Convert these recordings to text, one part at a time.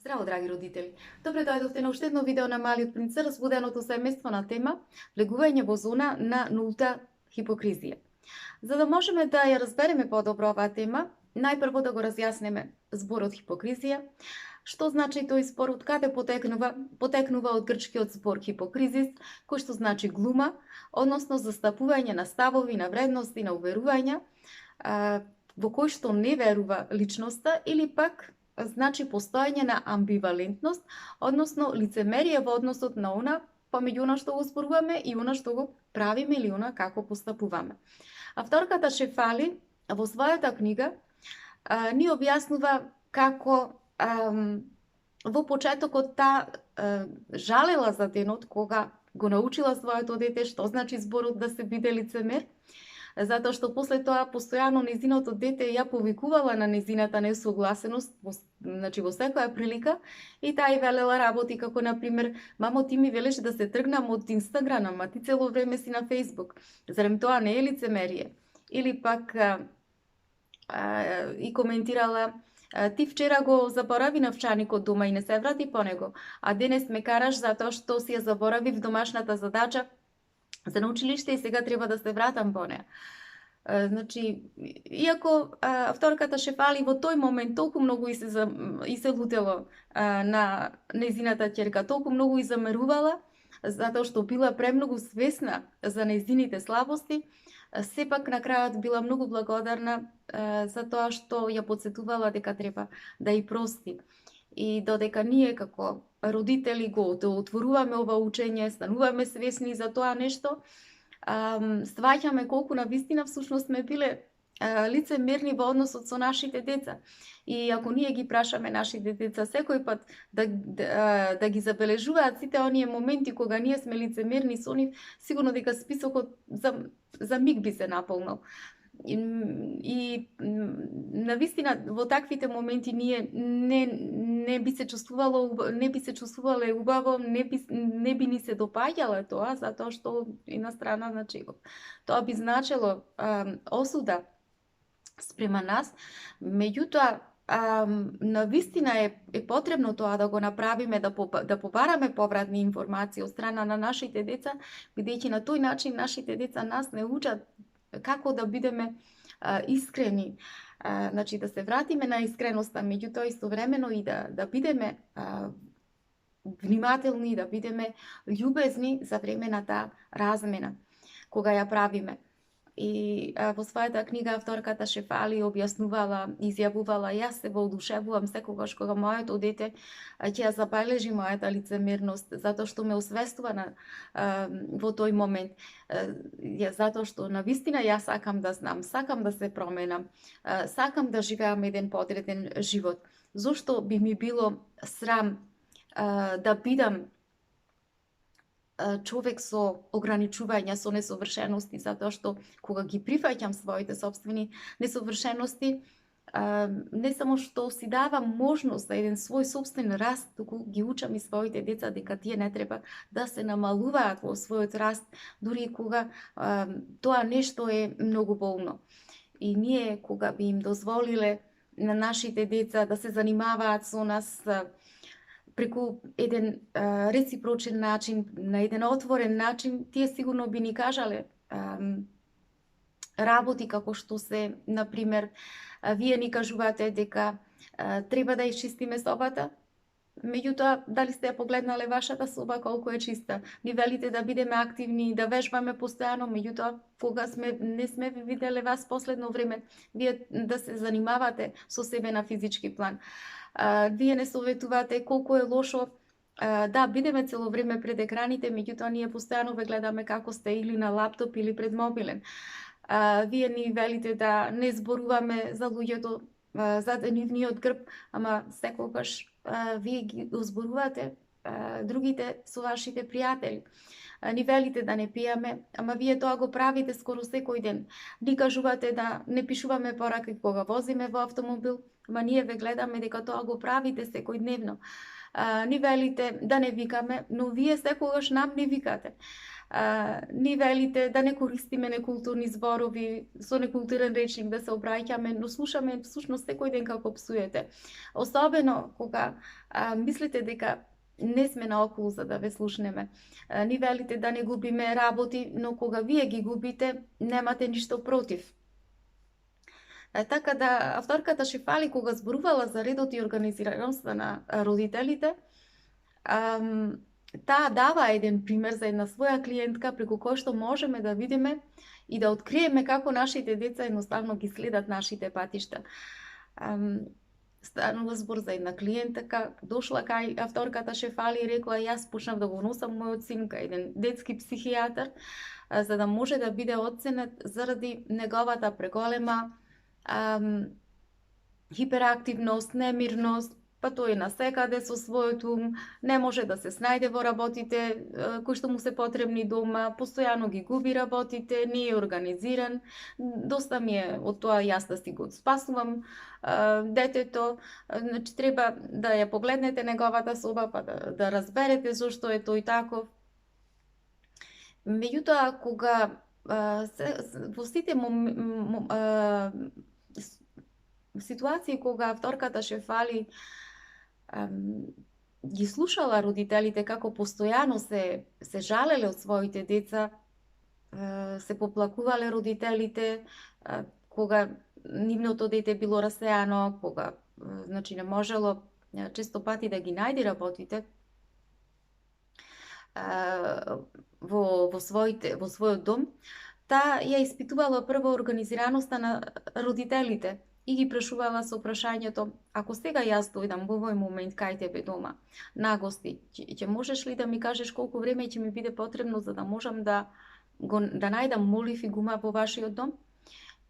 Здраво, драги родители! Добре дојдовте на уште едно видео на Малиот принц, разбуденото семејство на тема влегување во зона на нулта хипокризија. За да можеме да ја разбереме подобро оваа тема, најпрво да го разјаснеме зборот хипокризија, што значи тој збор, од каде потекнува од грчкиот збор хипокризис, кој што значи глума, односно застапување на ставови, на вредности, на уверувања, во кој што не верува личноста, или пак значи постојање на амбивалентност, односно лицемерие во односот на она помеѓу она што го зборуваме и она што го правиме или она како постапуваме. Авторката Шефали во својата книга ни објаснува како во почетокот жалела за денот кога го научила своето дете што значи зборот да се биде лицемер, затоа што после тоа постојано незиното дете ја повикувала на незината несогласеност, значи во секоја прилика, и таа и велела работи како например: мамо, ти ми велеш да се тргнам од Инстаграм, ама ти цело време си на Фејсбук. Зарем тоа не е лицемерие? Или пак и коментирала: ти вчера го заборави навчаникот дома и не се врати по него, а денес ме караш затоа што си ја заборавив домашната задача за на училиште и сега треба да се вратам по неа. Значи, иако авторката Шефали во тој момент толку многу и се лутело на незината ќерка, толку многу и замерувала, затоа што била премногу свесна за незините слабости, сепак на крајот била многу благодарна за тоа што ја потсетувала дека треба да ја прости. И додека ние како родители го отворуваме ова учење, стануваме свесни за тоа нешто, сваќаме колку навистина всушност сме биле лицемерни во односот со нашите деца. И ако ние ги прашаме нашите деца секој пат да ги забележуваат сите оние моменти кога ние сме лицемерни со нив, сигурно дека списокот за миг би се наполнил. И навистина во таквите моменти ние не би се чувствувале убаво, не би ни се допаѓале тоа, затоа што една страна, значи, тоа би значело осуда спрема нас. Меѓутоа, навистина е потребно тоа да го направиме, да побараме повратни информации од страна на нашите деца, бидејќи на тој начин нашите деца нас не учат како да бидеме искрени, значи да се вратиме на искреноста, меѓутоа истовремено и да бидеме внимателни, да бидеме љубезни за време на таа размена кога ја правиме. И во својата книга авторката Шефали објаснувала, изјавувала: јас се воодушевувам секогаш кога моето дете ќе ја забележи мојата лицемерност, затоа што ме освестува во тој момент, затоа што навистина јас сакам да знам, сакам да се променам, сакам да живеам еден подреден живот. Зошто би ми било срам да бидам човек со ограничувања, со несовршености, затоа што кога ги прифаќам своите собствени несовршености, не само што си давам можност за еден свој собствен раст, туку ги учам и своите деца дека тие не треба да се намалуваат во својот раст, дури кога тоа нешто е многу болно. И ние кога би им дозволиле на нашите деца да се занимаваат со нас преку еден реципрочен начин, на еден отворен начин, тие сигурно би ни кажале работи како што се, например, вие ни кажувате дека треба да исчистиме собата, меѓутоа дали сте ја погледнале вашата соба колку е чиста? Ни велите да бидеме активни, да вежбаме постојано, меѓутоа кога не сме ви виделе вас последно време, вие да се занимавате со себе на физички план. Вие не советувате колку е лошо да бидеме цело време пред екраните, меѓутоа ние постојано ве гледаме како сте или на лаптоп или пред мобилен. Вие ни велите да не зборуваме за луѓето зад нивниот грб, ама секогаш вие ги зборувате другите со вашите пријатели. Ни велите да не пиеме, ама вие тоа го правите скоро секој ден. Ни кажувате да не пишуваме пораки кога возиме во автомобил, ама ние ве гледаме дека тоа го правите секојдневно. Ни велите да не викаме, но вие секогаш нам не викате. Ни велите да не користиме некултурни зборови, со некултурен речник да се обраќаме, но слушаме всушност секој ден како псуете. Особено кога мислите дека не сме наоколу за да ве слушнеме. Ни велите да не губиме работи, но кога вие ги губите, немате ништо против. Така да, авторката Шефали, кога зборувала за редот и организираноста на родителите, таа дава еден пример за една своја клиентка преку кој што можеме да видиме и да откриеме како нашите деца едноставно ги следат нашите патишта. Станува збор за една клиентка, дошла кај авторката Шефали и рекла: јас почнав да го носам мојот син кај еден детски психијатар, за да може да биде оценет заради неговата преголема хиперактивност, немирност, па тој е насекаде со својот ум, не може да се снајде во работите кои што му се потребни дома, постојано ги губи работите, не е организиран, доста ми е од тоа јас да си го спасувам детето, значи треба да ја погледнете неговата соба па да разберете зошто е тој таков. Меѓутоа, кога во сите ситуации кога авторката Шефали ги слушала родителите како постојано се жалеле од своите деца, се поплакувале родителите, кога нивното дете било расеано, кога значи не можело често пати да ги најде работите во својот дом, таа ја испитувала прво организираноста на родителите и ги прашувала со прашањето: ако сега јас дојдам во овој момент кај тебе дома на гости, ќе можеш ли да ми кажеш колку време ќе ми биде потребно за да можам да најдам молив и гума во вашиот дом?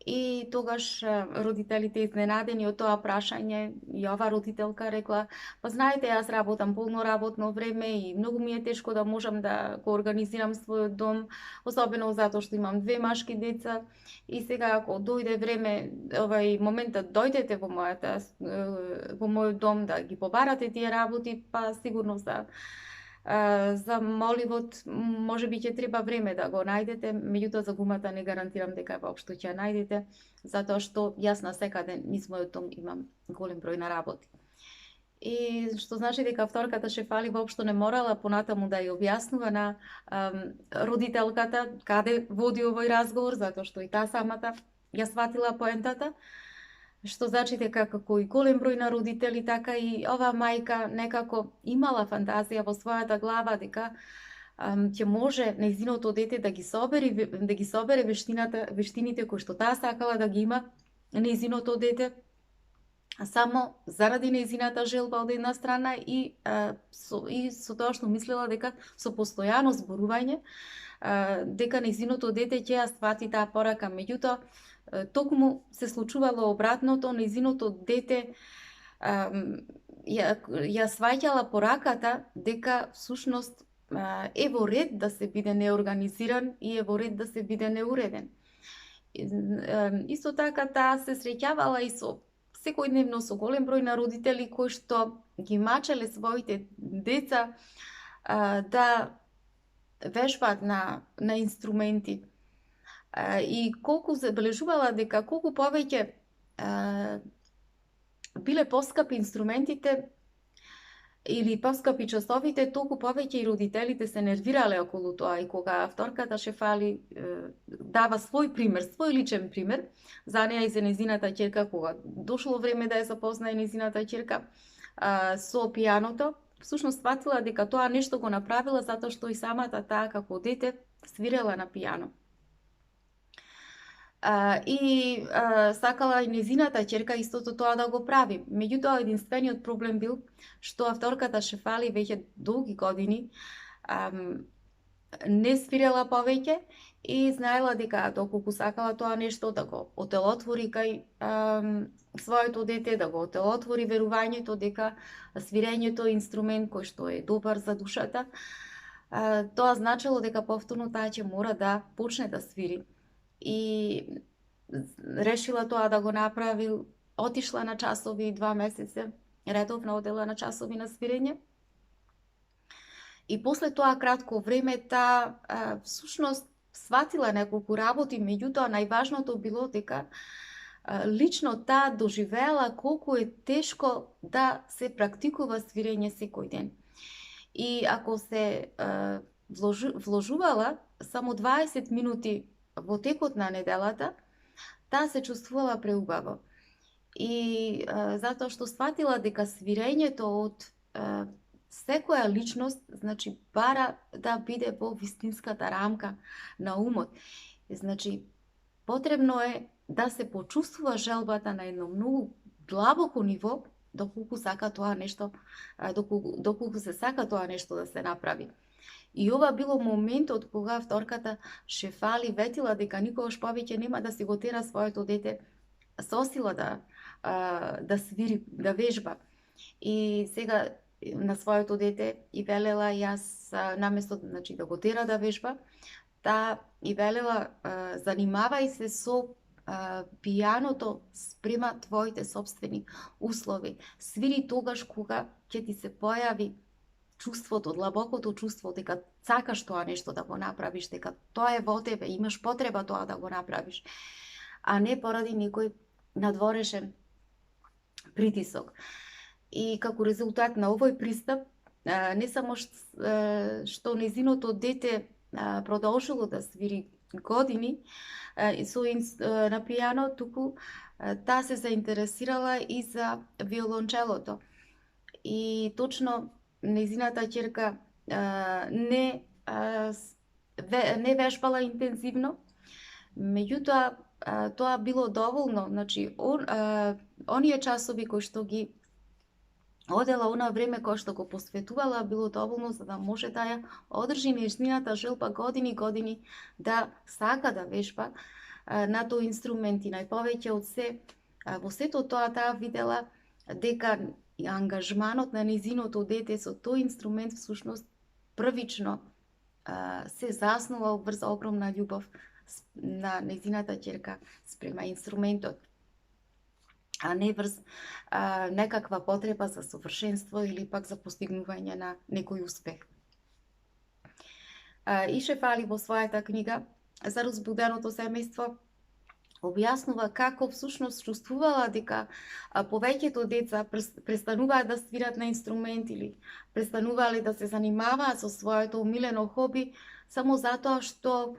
И тогаш родителите изненадени од тоа прашање, и ова родителка рекла: па знаете, јас работам полно работно време и многу ми е тешко да можам да го организирам својот дом, особено затоа што имам 2 машки деца, и сега ако дојде време, овај момент да дојдете во мојот дом да ги побарате тие работи, па сигурно за моливот можеби ќе треба време да го најдете, меѓутоа за гумата не гарантирам дека воопшто ќе ја најдете, затоа што јас насекаде низ мојот дом имам голем број на работи. И што значи дека авторката Шефали воопшто не морала понатаму да ја објаснува на родителката каде води овој разговор, затоа што и таа самата ја сватила поентата. Што значи дека како и голем број на родители, така и ова мајка некако имала фантазија во својата глава дека ќе може нејзиното дете да ги собере вештините кои што таа сакала да ги има нејзиното дете, само заради нејзината желба од една страна и со тоа што мислела дека со постојано зборување дека нејзиното дете ќе ја свати таа порака. Меѓутоа, токму се случувало обратното, нејзиното дете ја сваќала пораката дека всушност е во ред да се биде неорганизиран и е во ред да се биде неуреден. Исто така таа се среќавала и со секојдневно со голем број на родители кои што ги мачеле своите деца да вежбат на инструменти. И колку забележувала дека колку повеќе биле поскапи инструментите или поскапи часовите, толку повеќе и родителите се нервирале околу тоа. И кога авторката Шефали дава свој пример, свој личен пример за неа и за нејзината ќерка, кога дошло време да ја запознае нејзината ќерка со пијаното, всушност сватила дека тоа нешто го направила затоа што и самата таа како дете свирела на пијано. И сакала и нејзината ќерка истото тоа да го прави. Меѓутоа, единствениот проблем бил што авторката Шефали веќе долги години не свирела повеќе и знаела дека доколку сакала тоа нешто да го отелотвори кај своето дете, да го отелотвори верувањето дека свирењето е инструмент кој што е добар за душата, тоа значело дека повторно таа ќе мора да почне да свири. И решила тоа да го направи, отишла на часови 2 месеца, редовно одела на часови на свирење. И после тоа кратко време таа всушност сватила неколку работи, меѓутоа најважното било дека лично таа доживеала колку е тешко да се практикува свирење секој ден. И ако се вложувала само 20 минути во текот на неделата, таа се чувствувала преубаво. И затоа што сватила дека свирењето од секоја личност, значи, бара да биде во вистинската рамка на умот. Значи, потребно е да се почувствува желбата на едно многу длабоко ниво, доколку сака тоа нешто, доколку се сака тоа нешто да се направи. И ова било моментот кога вторката Шефали ветила дека никогаш повеќе нема да си го тера своето дете со сила да свири, да вежба. И сега на своето дете и велела јас наместо, значи, да го тера да вежба, таа и велела занимавај се со пијаното спрема твоите собствени услови. Свири тогаш кога ќе ти се појави чувството, длабокото чувство дека сакаш тоа нешто да го направиш, дека тоа е во тебе, имаш потреба тоа да го направиш, а не поради некој надворешен притисок. И како резултат на овој пристап, не само што незиното дете продолжило да свири години на пијано, туку таа се заинтересирала и за виолончелото. И точно незината ќерка не вежбала интензивно, меѓутоа тоа било доволно, значи оние часови кои што ги одела, она време кое што го посветувала, било доволно за да може да ја одржи незината желба години да сака да вежба на тој инструмент. И најповеќе од се, во сето тоа таа видела дека ангажманот на незиното дете со тој инструмент всушност првично се заснува врз огромна љубов на незината ќерка спрема инструментот, а не врз некаква потреба за совршенство или пак за постигнување на некој успех. И Шефали во својата книга за разбуденото семејство објаснува како всушност чувствувала дека повеќето деца престануваат да свират на инструмент или престанувале да се занимаваат со своето омилено хоби само затоа што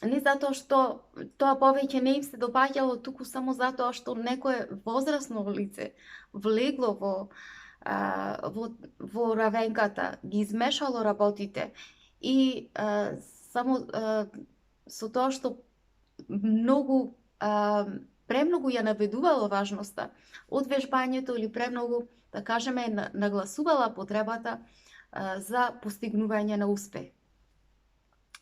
не затоа што тоа повеќе не им се допаѓало, туку само затоа што некое возрасно лице влегло во равенката, ги измешало работите и само со тоа што премногу ја наведувало важноста од вежбањето или премногу, да кажеме, нагласувала потребата за постигнување на успех.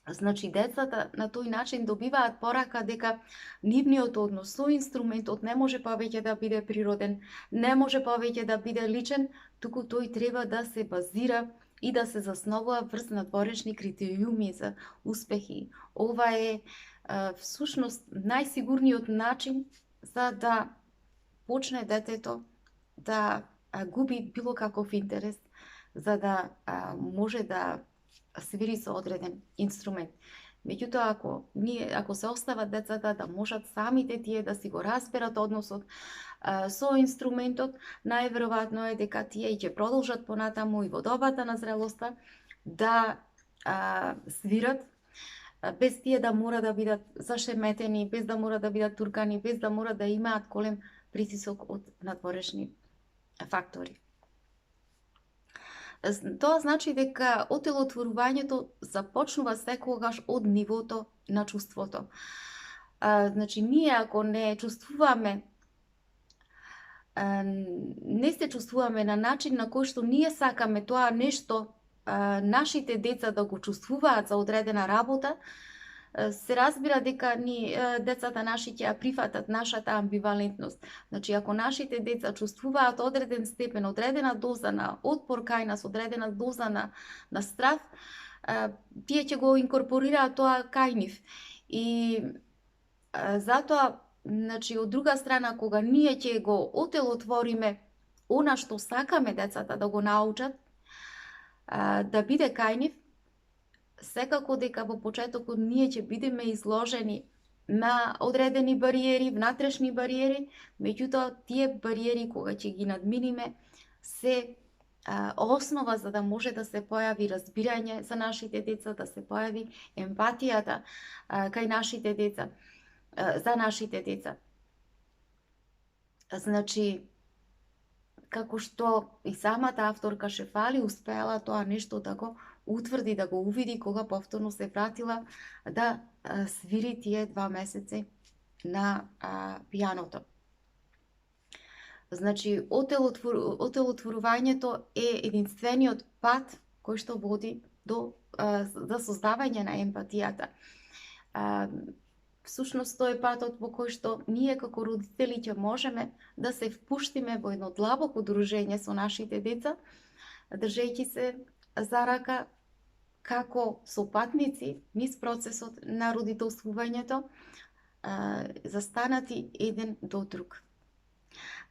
Значи, децата на тој начин добиваат порака дека нивниот однос со инструментот не може повеќе да биде природен, не може повеќе да биде личен, туку тој треба да се базира и да се засновува врз надворешни критериуми за успехи. Ова е всушност најсигурниот начин за да почне детето да губи било каков интерес, за да може да свири со одреден инструмент. Меѓутоа, ако се остават децата да можат самите тие да си го разберат односот со инструментот, најверојатно е дека тие ќе продолжат понатаму и во добата на зрелоста да свират, без тие да мора да бидат зашеметени, без да мора да бидат туркани, без да мора да имаат голем притисок од надворешни фактори. Тоа значи дека отелотворувањето започнува секогаш од нивото на чувството. Значи, ние ако не чувствуваме, не се чувствуваме на начин на кој што ние сакаме тоа нешто нашите деца да го чувствуваат за одредена работа, се разбира дека децата наши ќе ја прифатат нашата амбивалентност. Значи, ако нашите деца чувствуваат одреден степен, одредена доза на отпор кај нас, одредена доза на страв, тие ќе го инкорпорираат тоа кај нив. И затоа, значи, од друга страна, кога ние ќе го отелотвориме она што сакаме децата да го научат, да биде кај нив, секако дека во почетокот ние ќе бидеме изложени на одредени бариери, внатрешни бариери, меѓутоа тие бариери кога ќе ги надминиме се основа за да може да се појави разбирање за нашите деца, да се појави емпатијата кај нашите деца, за нашите деца. Значи, како што и самата авторка Шефали успеала тоа нешто да го утврди, да го увиди кога повторно се вратила да свири тие 2 месеци на пијаното. Значи, отелотворувањето е единствениот пат кој што води до создавање на емпатијата. Всушност, тој е патот во кој што ние како родители ќе можеме да се впуштиме во едно длабоко дружење со нашите деца, држејќи се за рака како сопатници низ процесот на родителствувањето, застанати еден до друг.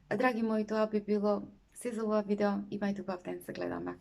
Драги мои, тоа би било се за ова видео. Имајте убав ден, се гледаме.